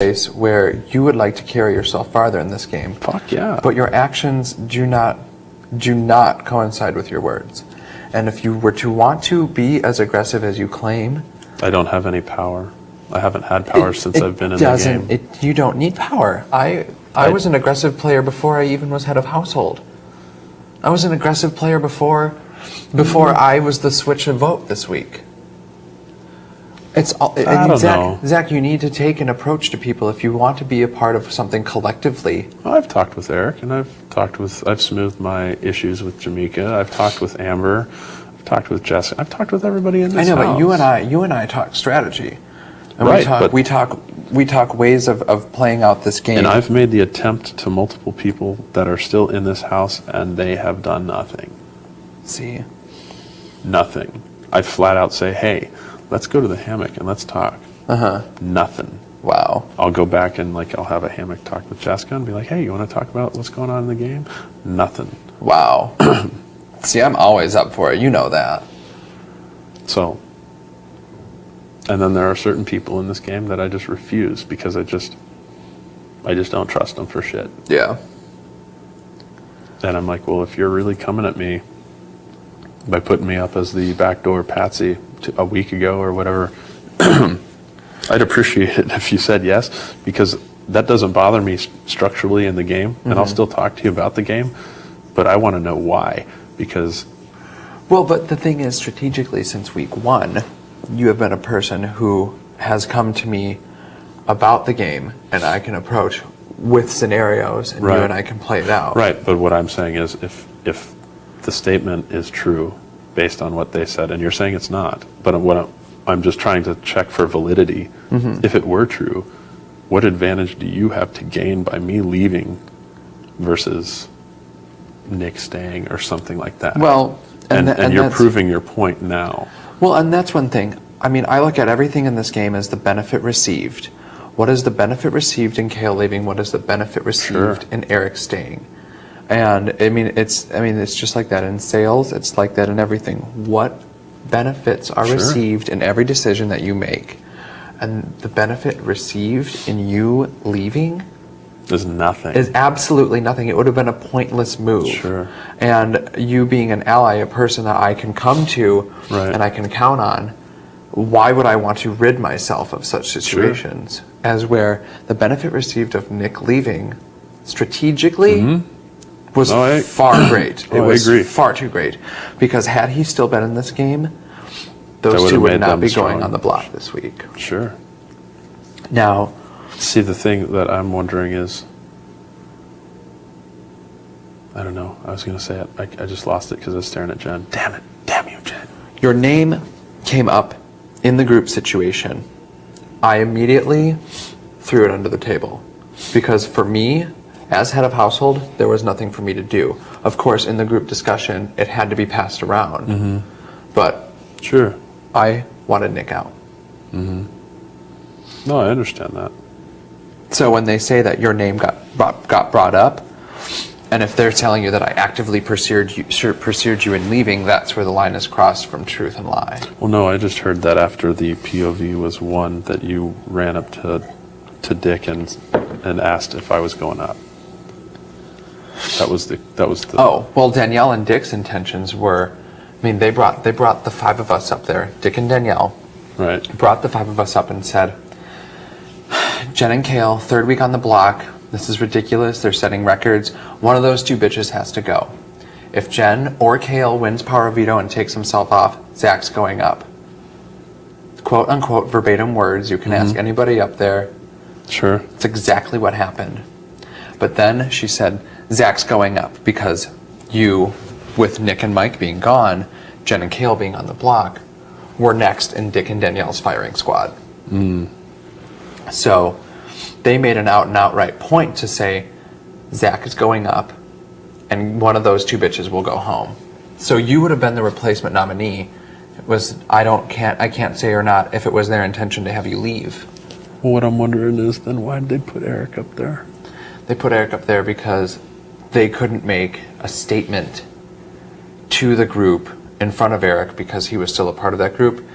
place where you would like to carry yourself farther in this game. Fuck yeah. But your actions do not coincide with your words. And if you were to want to be as aggressive as you claim, I don't have any power. I haven't had power since I've been in the game. You don't need power. I was an aggressive player before I even was head of household. I was an aggressive player before I was the switch of vote this week. Zach, you need to take an approach to people if you want to be a part of something collectively. Well, I've talked with Eric, and I've smoothed my issues with Jamaica. I've talked with Amber. I've talked with Jessica. I've talked with everybody in this house. I know, but you and I talk strategy. And right, we talk ways of playing out this game. And I've made the attempt to multiple people that are still in this house, and they have done nothing. See? Nothing. I flat out say, hey, let's go to the hammock and let's talk. Nothing. Wow. I'll go back and I'll have a hammock talk with Jessica and be like, hey, you want to talk about what's going on in the game? Nothing. Wow. See, I'm always up for it. You know that. So, and then there are certain people in this game that I just refuse because I just don't trust them for shit. Yeah. And I'm like, well, if you're really coming at me by putting me up as the backdoor patsy a week ago or whatever, I'd appreciate it if you said yes, because that doesn't bother me structurally in the game, and I'll still talk to you about the game, but I want to know why, because... Well, but the thing is, strategically, since week one, you have been a person who has come to me about the game, and I can approach with scenarios, and you and I can play it out. Right, but what I'm saying is, if the statement is true based on what they said, and you're saying it's not, but I'm just trying to check for validity. If it were true, what advantage do you have to gain by me leaving versus Nick staying or something like that? Well, and you're proving your point now. Well, and that's one thing. I mean, I look at everything in this game as the benefit received. What is the benefit received in Kale leaving? What is the benefit received in Eric staying? And I mean, it's just like that in sales. It's like that in everything. What benefits are received in every decision that you make? And the benefit received in you leaving is nothing. Is absolutely nothing. It would have been a pointless move. Sure. And you being an ally, a person that I can come to and I can count on, why would I want to rid myself of such situations? As where the benefit received of Nick leaving strategically was far great. It was far too great. Because had he still been in this game, those two would not be going on the block this week. Sure. Now, see, the thing that I'm wondering is, I don't know, I was going to say it. I just lost it because I was staring at Jen. Damn it. Damn you, Jen. Your name came up in the group situation. I immediately threw it under the table. Because for me, as head of household, there was nothing for me to do. Of course, in the group discussion, it had to be passed around. But I wanted Nick out. No, I understand that. So when they say that your name got brought up, and if they're telling you that I actively pursued you in leaving, that's where the line is crossed from truth and lie. Well, no, I just heard that after the POV was won, that you ran up to Dick and asked if I was going up. That was the. Oh, well, Danielle and Dick's intentions were, I mean, they brought the five of us up there. Dick and Danielle brought the five of us up and said, Jen and Kale, third week on the block. This is ridiculous. They're setting records. One of those two bitches has to go. If Jen or Kale wins power veto and takes himself off, Zach's going up. Quote unquote verbatim words. You can ask anybody up there. Sure. It's exactly what happened. But then she said, Zach's going up because you, with Nick and Mike being gone, Jen and Kale being on the block, were next in Dick and Danielle's firing squad. So they made an out and outright point to say Zach is going up and one of those two bitches will go home. So you would have been the replacement nominee. It was I can't say or not if it was their intention to have you leave. Well, what I'm wondering is then why did they put Eric up there? They put Eric up there because they couldn't make a statement to the group in front of Eric because he was still a part of that group.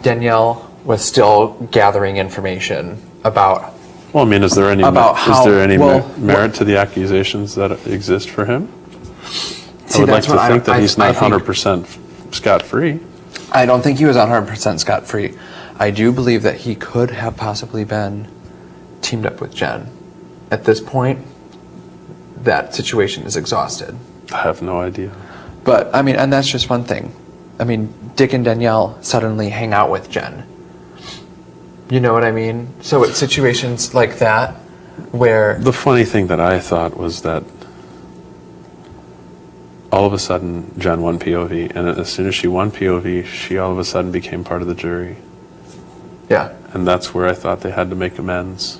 Danielle was still gathering information about Well, I mean, is there any About how- well, merit to the accusations that exist for him? See, I would like that's to what think that he's not I think- 100% scot-free. I don't think he was 100% scot-free. I do believe that he could have possibly been teamed up with Jen. At this point, that situation is exhausted. I have no idea. But, I mean, and that's just one thing. I mean, Dick and Danielle suddenly hang out with Jen. You know what I mean? So it's situations like that where... The funny thing that I thought was that all of a sudden Jen won POV, and as soon as she won POV, she all of a sudden became part of the jury. Yeah. And that's where I thought they had to make amends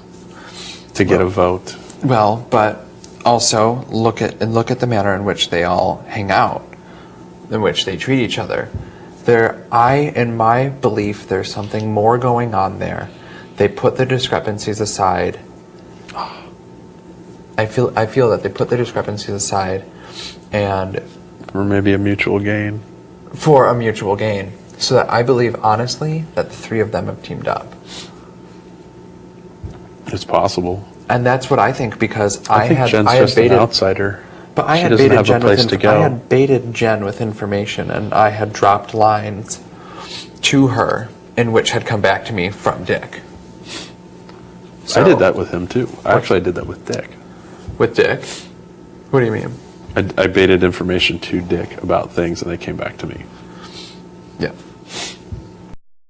to get a vote. Well, but also look at the manner in which they all hang out, in which they treat each other. In my belief, there's something more going on there. They put the discrepancies aside. I feel that they put the discrepancies aside, and Or maybe a mutual gain. for a mutual gain. So that I believe, honestly, that the three of them have teamed up. It's possible. And that's what I think, because I think Jen's just an outsider. But I She had doesn't baited have a Jen place with to go. I had baited Jen with information, and I had dropped lines to her, in which had come back to me from Dick. I did that with him too. Actually, I did that with Dick. With Dick? What do you mean? I baited information to Dick about things, and they came back to me. Yeah.